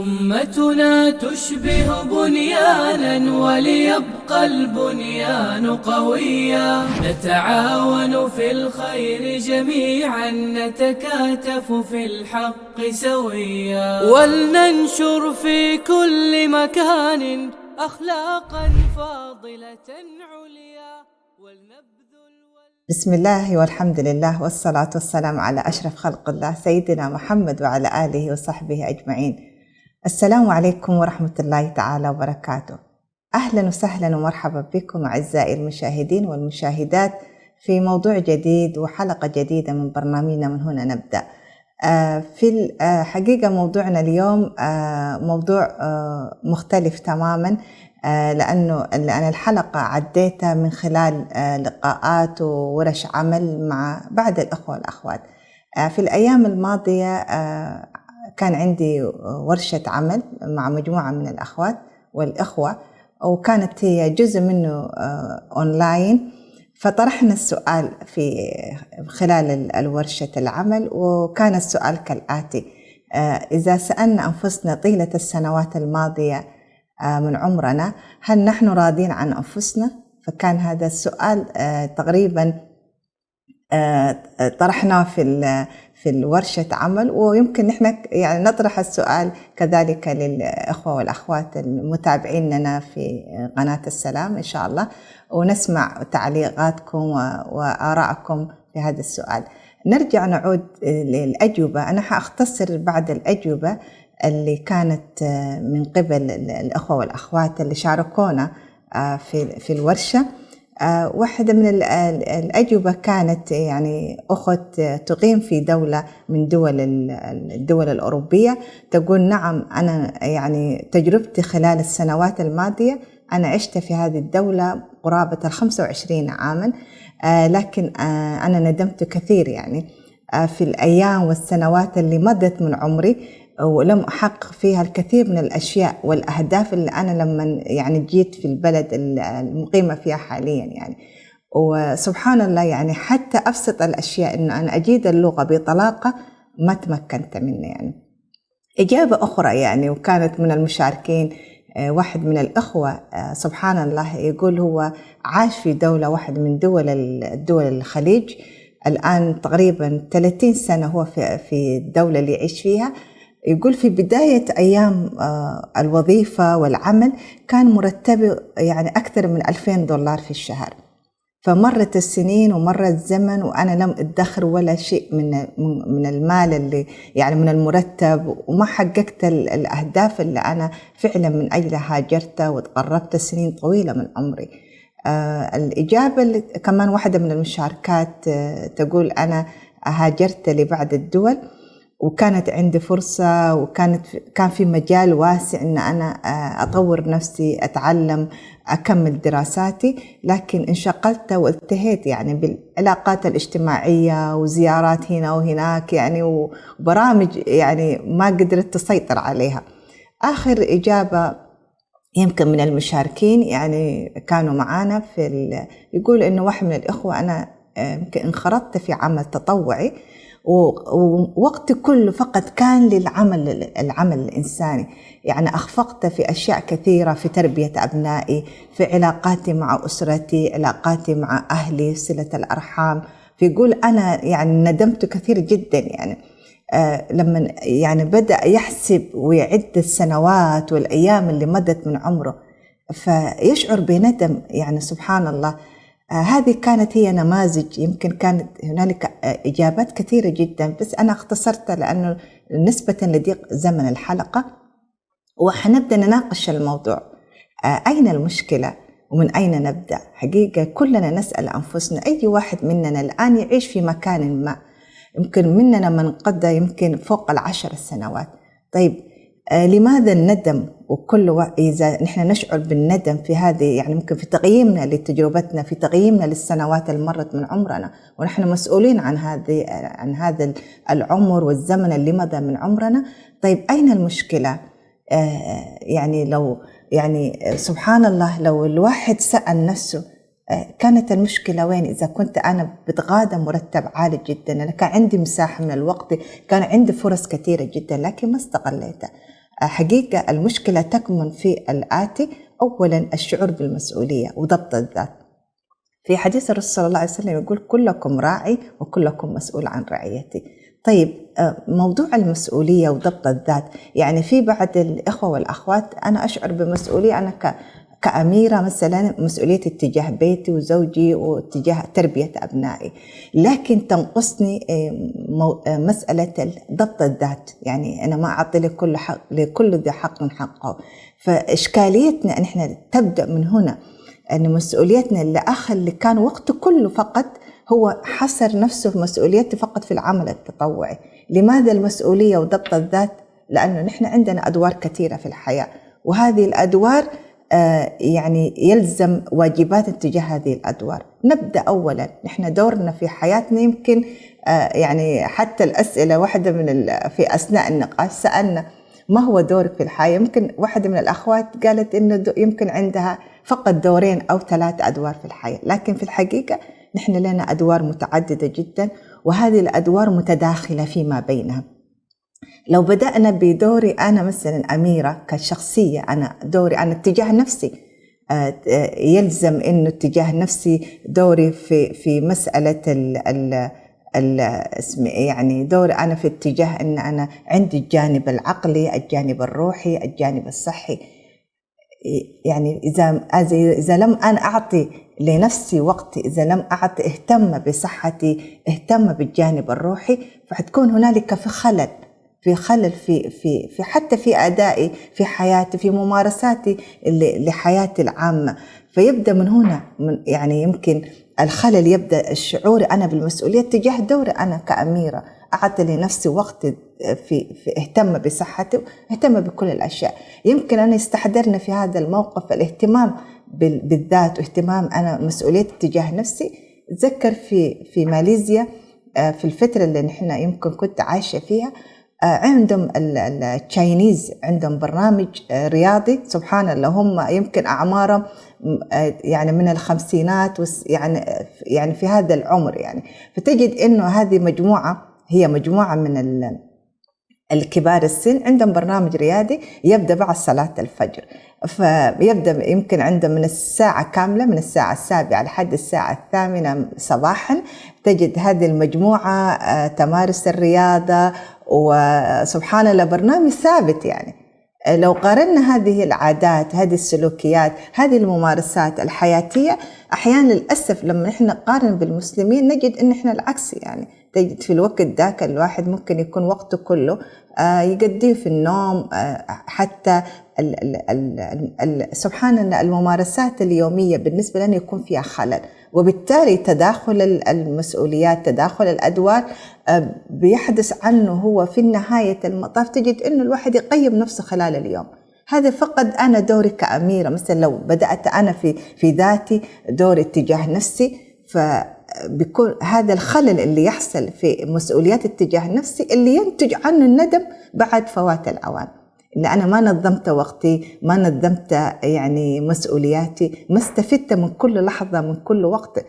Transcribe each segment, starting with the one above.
أمتنا تشبه بنيانا وليبقى البنيان قويا، نتعاون في الخير جميعا، نتكاتف في الحق سويا، ولننشر في كل مكان أخلاقا فاضلة عليا بسم الله والحمد لله والصلاة والسلام على أشرف خلق الله سيدنا محمد وعلى آله وصحبه أجمعين. السلام عليكم ورحمة الله تعالى وبركاته. أهلا وسهلا ومرحبا بكم أعزائي المشاهدين والمشاهدات في موضوع جديد وحلقة جديدة من برنامجنا من هنا نبدأ. في الحقيقة موضوعنا اليوم موضوع مختلف تماما، لأنه أنا الحلقة عديتها من خلال لقاءات وورش عمل مع بعض الأخوة والأخوات. في الأيام الماضية كان عندي ورشة عمل مع مجموعة من الأخوات والإخوة، وكانت هي جزء منه أونلاين. فطرحنا السؤال في خلال الورشة العمل، وكان السؤال كالآتي: إذا سألنا أنفسنا طيلة السنوات الماضية من عمرنا، هل نحن راضين عن أنفسنا؟ فكان هذا السؤال تقريبا طرحناه في الورشة عمل، ويمكن نحن يعني نطرح السؤال كذلك للأخوة والأخوات المتابعين لنا في قناة السلام إن شاء الله، ونسمع تعليقاتكم وآراءكم في هذا السؤال. نرجع نعود للأجوبة. أنا حأختصر بعض الأجوبة اللي كانت من قبل الأخوة والأخوات اللي شاركونا في الورشة. واحدة من الأجوبة كانت يعني أخت تقيم في دولة من الدول الأوروبية، تقول: نعم، أنا يعني تجربتي خلال السنوات الماضية أنا عشت في هذه الدولة قرابة 25 عاما، لكن أنا ندمت كثير يعني في الأيام والسنوات اللي مضت من عمري، ولم أحقق فيها الكثير من الأشياء والأهداف اللي أنا لما يعني جيت في البلد المقيمة فيها حاليا يعني. وسبحان الله يعني حتى أبسط الأشياء إنه أنا أجيد اللغة بطلاقة ما تمكنت منه يعني. إجابة أخرى يعني، وكانت من المشاركين واحد من الأخوة سبحان الله يقول هو عاش في دولة واحد من دول الخليج، الآن تقريبا 30 سنة هو في الدولة اللي يعيش فيها. يقول في بداية أيام الوظيفة والعمل كان مرتبه يعني أكثر من $2000 في الشهر، فمرت السنين ومر الزمن وأنا لم أدخر ولا شيء من المال اللي يعني من المرتب، وما حققت الأهداف اللي أنا فعلا من أجلها هاجرت وتقربت سنين طويلة من عمري. الإجابة اللي كمان واحدة من المشاركات تقول: أنا هاجرت لبعض الدول وكانت عندي فرصة كان في مجال واسع إن أنا أطور نفسي، أتعلم، أكمل دراساتي، لكن انشغلت والتهيت يعني بالعلاقات الاجتماعية وزيارات هنا وهناك يعني، وبرامج يعني ما قدرت تسيطر عليها. آخر إجابة يمكن من المشاركين يعني كانوا معانا يقول إنه واحد من الإخوة: أنا يمكن انخرطت في عمل تطوعي ووقتي كله فقط كان العمل الإنساني، يعني أخفقت في أشياء كثيرة، في تربية أبنائي، في علاقاتي مع أسرتي، علاقاتي مع أهلي، صلة الأرحام. فيقول أنا يعني ندمت كثير جدا يعني لما يعني بدأ يحسب ويعد السنوات والأيام اللي مضت من عمره، فيشعر بندم يعني. سبحان الله. هذه كانت هي نماذج، يمكن كانت هنالك إجابات كثيرة جدا، بس أنا اختصرتها لأنه نسبة لضيق زمن الحلقة. وحنبدأ نناقش الموضوع. أين المشكلة ومن أين نبدأ؟ حقيقة كلنا نسأل أنفسنا، أي واحد مننا الآن يعيش في مكان ما، يمكن مننا من قضى يمكن فوق 10 سنوات. طيب لماذا الندم؟ إذا نحن نشعر بالندم في هذه يعني ممكن في تقييمنا لتجربتنا، في تقييمنا للسنوات اللي مرت من عمرنا، ونحن مسؤولين عن هذا العمر والزمن اللي مضى من عمرنا. طيب أين المشكلة؟ يعني لو يعني سبحان الله لو الواحد سأل نفسه كانت المشكلة وين؟ إذا كنت أنا بتغاضى مرتب عالي جدا، أنا كان عندي مساحة من الوقت، كان عندي فرص كثيرة جدا لكن ما استغليتها. حقيقة المشكلة تكمن في الآتي: أولا الشعور بالمسؤولية وضبط الذات. في حديث الرسول صلى الله عليه وسلم يقول: كلكم راعي وكلكم مسؤول عن رعيته. طيب، موضوع المسؤولية وضبط الذات، يعني في بعض الإخوة والأخوات أنا أشعر بمسؤولية أنا كأميرة مثلا، مسؤولية اتجاه بيتي وزوجي واتجاه تربية أبنائي، لكن تنقصني مسألة ضبط الذات، يعني أنا ما أعطي لكل ذي حق من حقه. فإشكاليتنا أن احنا تبدأ من هنا، أن مسؤوليتنا الأخ اللي كان وقته كله فقط هو حصر نفسه في مسؤوليته فقط في العمل التطوعي. لماذا المسؤولية وضبط الذات؟ لأنه نحن عندنا أدوار كثيرة في الحياة، وهذه الأدوار يعني يلزم واجبات تجاه هذه الأدوار. نبدأ أولا، نحن دورنا في حياتنا يمكن يعني حتى الأسئلة واحدة في أثناء النقاش سألنا: ما هو دورك في الحياة؟ يمكن واحدة من الأخوات قالت إنه يمكن عندها فقط 2 أو 3 أدوار في الحياة، لكن في الحقيقة نحن لنا أدوار متعددة جدا، وهذه الأدوار متداخلة فيما بينها. لو بدأنا بدوري أنا مثلا أميرة كشخصية، أنا دوري أنا اتجاه نفسي، يلزم إنه اتجاه نفسي دوري في مسألة يعني دوري أنا في اتجاه أن أنا عندي الجانب العقلي، الجانب الروحي، الجانب الصحي. يعني إذا لم أنا أعطي لنفسي وقتي، إذا لم أعطي اهتم بصحتي، اهتم بالجانب الروحي، فحتكون هنالك في خلل في حتى في أدائي في حياتي، في ممارساتي لحياتي العامة. فيبدأ من هنا، يعني يمكن الخلل يبدأ الشعور أنا بالمسؤولية تجاه دوري أنا كأميرة، أعطي لنفسي وقت في اهتم بصحتي، اهتم بكل الأشياء. يمكن أنا يستحضرنا في هذا الموقف الاهتمام بالذات واهتمام أنا مسؤوليتي تجاه نفسي. أتذكر في ماليزيا في الفترة اللي نحن يمكن كنت عايشة فيها، عندهم التشاينيز عندهم برنامج رياضي، سبحان الله، هم يمكن أعمارهم يعني من الخمسينات، يعني في هذا العمر، يعني فتجد إنه هذه هي مجموعة من الكبار السن، عندهم برنامج رياضي يبدأ بعد صلاة الفجر. فيبدأ يمكن عندهم من الساعة كاملة، من الساعة 7 لحد الساعة 8 صباحا، تجد هذه المجموعة تمارس الرياضة، وسبحان الله برنامج ثابت. يعني لو قارنا هذه العادات، هذه السلوكيات، هذه الممارسات الحياتية، أحيانا للأسف لما نحن نقارن بالمسلمين نجد إن إحنا العكس. يعني تجد في الوقت ذاك الواحد ممكن يكون وقته كله يقضيه في النوم، حتى سبحان الله الممارسات اليومية بالنسبة لنا يكون فيها خلل، وبالتالي تداخل المسؤوليات، تداخل الأدوار بيحدث عنه هو في نهاية المطاف تجد إنه الواحد يقيم نفسه خلال اليوم. هذا فقط أنا دوري كأميرة. مثلا لو بدأت أنا في ذاتي دوري اتجاه نفسي، فبيكون هذا الخلل اللي يحصل في مسؤوليات اتجاه نفسي اللي ينتج عنه الندم بعد فوات الأوان، إن أنا ما نظمت وقتي، ما نظمت يعني مسؤولياتي، ما استفدت من كل لحظة، من كل وقت.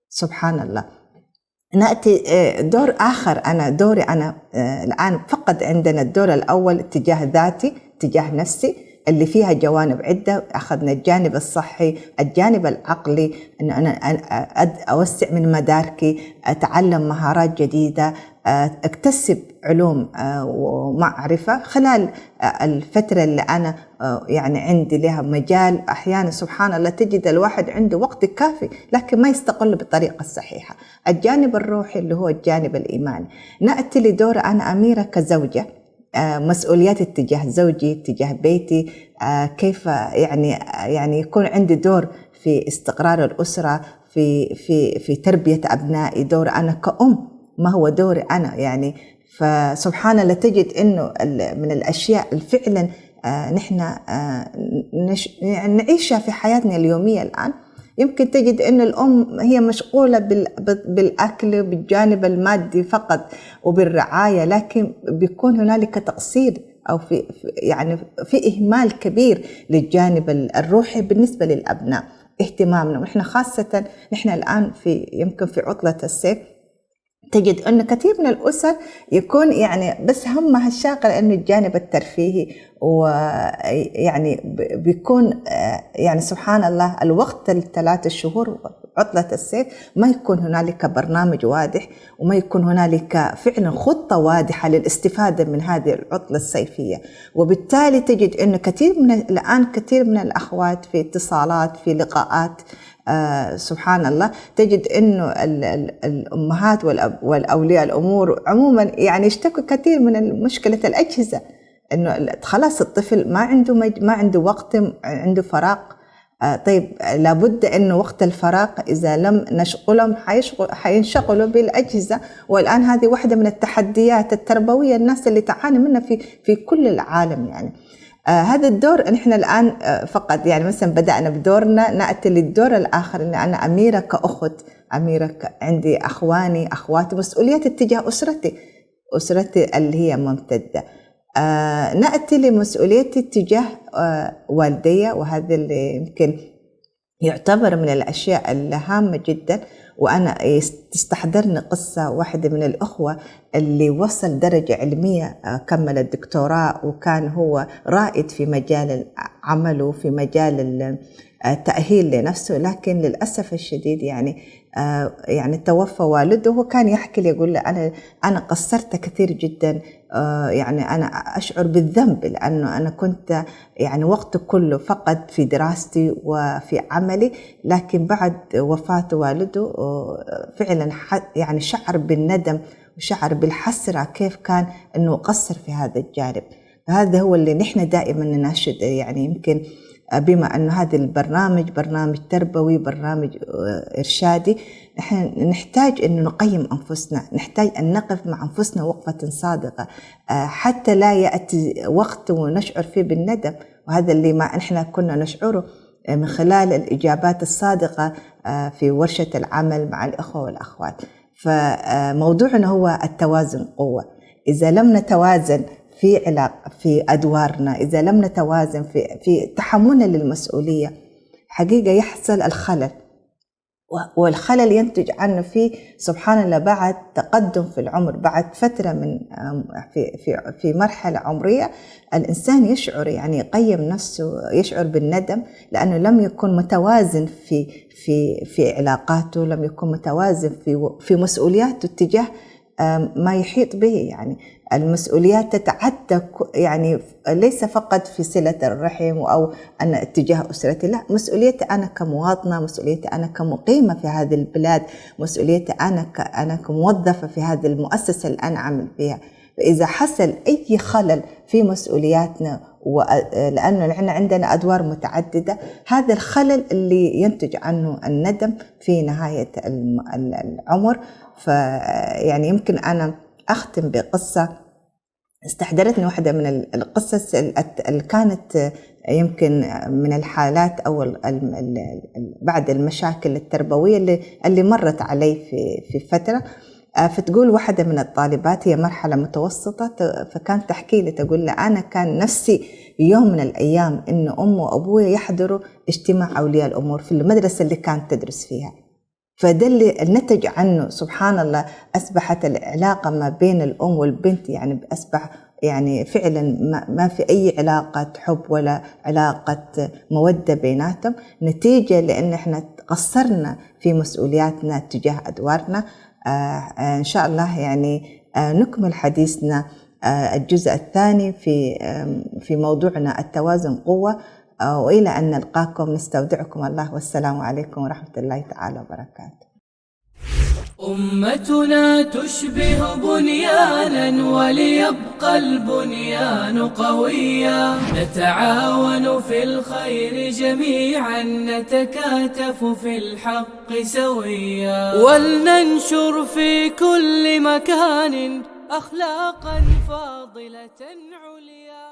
سبحان الله. نأتي دور آخر، دوري أنا الآن فقط عندنا الدور الأول اتجاه ذاتي، اتجاه نفسي، اللي فيها جوانب عدة. أخذنا الجانب الصحي، الجانب العقلي، أن أنا أوسع من مداركي، أتعلم مهارات جديدة، أكتسب علوم ومعرفة خلال الفترة اللي أنا يعني عندي لها مجال. أحيانا سبحان الله تجد الواحد عنده وقت كافي لكن ما يستقل بالطريقة الصحيحة. الجانب الروحي اللي هو الجانب الإيماني. نأتي لدور أنا أميرة كزوجة، مسؤوليات اتجاه زوجي، اتجاه بيتي، كيف يعني يكون عندي دور في استقرار الأسرة، في تربية أبنائي، دور أنا كأم، ما هو دوري أنا يعني. فسبحان الله تجد إنه من الأشياء فعلا نحن نعيشها في حياتنا اليومية الآن. يمكن تجد إن الأم هي مشغولة بالأكل بالجانب المادي فقط وبالرعاية، لكن بيكون هنالك تقصير أو في إهمال كبير للجانب الروحي بالنسبة للأبناء. اهتمامنا، وإحنا خاصة نحن الآن يمكن في عطلة الصيف تجد أن كثير من الأسر يكون يعني بس همها الشاغل أنه الجانب الترفيهي، ويعني بيكون يعني سبحان الله الوقت ال3 شهور عطلة الصيف ما يكون هنالك برنامج واضح، وما يكون هنالك فعلا خطة واضحة للاستفادة من هذه العطلة الصيفية. وبالتالي تجد أنه كثير من الأخوات في اتصالات، في لقاءات، سبحان الله تجد إنه الأمهات والأولياء الأمور عموما يعني يشتكوا كثير من مشكلة الأجهزة، إنه خلاص الطفل ما عنده وقت، عنده فراغ. طيب لابد إنه وقت الفراغ إذا لم نشغلهم حينشغلوا بالأجهزة. والآن هذه واحدة من التحديات التربوية الناس اللي تعاني منها في كل العالم يعني. هذا الدور نحن الآن فقط يعني مثلا بدأنا بدورنا، نأتي للدور الآخر إن أنا أميرة كأخت، أميرة عندي أخواني أخواتي، مسؤوليتي تجاه أسرتي اللي هي ممتدة. نأتي لمسؤوليتي تجاه والدي، وهذا اللي يمكن يعتبر من الأشياء الهامة جدا. وأنا تستحضرني قصة واحدة من الأخوة اللي وصل درجة علمية، كمل الدكتوراه، وكان هو رائد في مجال عمله، في مجال التأهيل لنفسه، لكن للأسف الشديد يعني توفى والده. وكان يحكي لي يقول لي أنا قصرت كثير جدا، يعني أنا أشعر بالذنب لأنه أنا كنت يعني وقت كله فقط في دراستي وفي عملي، لكن بعد وفاة والده فعلا يعني شعر بالندم وشعر بالحسرة كيف كان أنه قصر في هذا الجانب. هذا هو اللي نحن دائما نناشد، يعني يمكن بما أن هذا البرنامج برنامج تربوي، برنامج إرشادي، نحن نحتاج أن نقيم أنفسنا، نحتاج أن نقف مع أنفسنا وقفة صادقة حتى لا يأتي وقت ونشعر فيه بالندم. وهذا اللي ما نحن كنا نشعره من خلال الإجابات الصادقة في ورشة العمل مع الأخوة والأخوات. فموضوعنا هو التوازن قوة. إذا لم نتوازن في أدوارنا، إذا لم نتوازن في تحملنا للمسؤولية، حقيقة يحصل الخلل، والخلل ينتج عنه سبحان الله بعد تقدم في العمر، بعد فترة من في مرحلة عمرية الإنسان يشعر يعني يقيم نفسه، يشعر بالندم لأنه لم يكن متوازن في علاقاته، لم يكن متوازن في مسؤولياته تجاه ما يحيط به. يعني المسؤوليات تتعدى، يعني ليس فقط في صلة الرحم أو أنا اتجاه أسرتي، لا، مسؤوليتي أنا كمواطنة، مسؤوليتي أنا كمقيمة في هذه البلاد، مسؤوليتي أنا كموظفة في هذه المؤسسة اللي أنا أعمل فيها. فإذا حصل أي خلل في مسؤولياتنا، لأنه نحن عندنا أدوار متعددة، هذا الخلل اللي ينتج عنه الندم في نهاية العمر. فيعني يمكن أنا أختم بقصة استحضرتني، واحدة من القصص اللي كانت يمكن من الحالات أو بعد المشاكل التربوية اللي مرت علي في فترة. فتقول واحدة من الطالبات، هي مرحلة متوسطة، فكانت تحكي لي تقول لي أنا كان نفسي يوم من الأيام إن أم وأبوي يحضروا اجتماع أولياء الأمور في المدرسة اللي كانت تدرس فيها. فده اللي نتج عنه سبحان الله أصبحت العلاقة ما بين الأم والبنت يعني أصبح يعني فعلا ما في أي علاقة حب ولا علاقة مودة بيناتهم، نتيجة لأن احنا قصرنا في مسؤولياتنا تجاه أدوارنا. إن شاء الله يعني نكمل حديثنا الجزء الثاني في موضوعنا التوازن قوة، وإلى أن نلقاكم نستودعكم الله، والسلام عليكم ورحمة الله تعالى وبركاته. أمتنا تشبه بنيانا وليبقى البنيان قويا، نتعاون في الخير جميعا، نتكاتف في الحق سويا، ولننشر في كل مكان أخلاقا فاضلة عليا،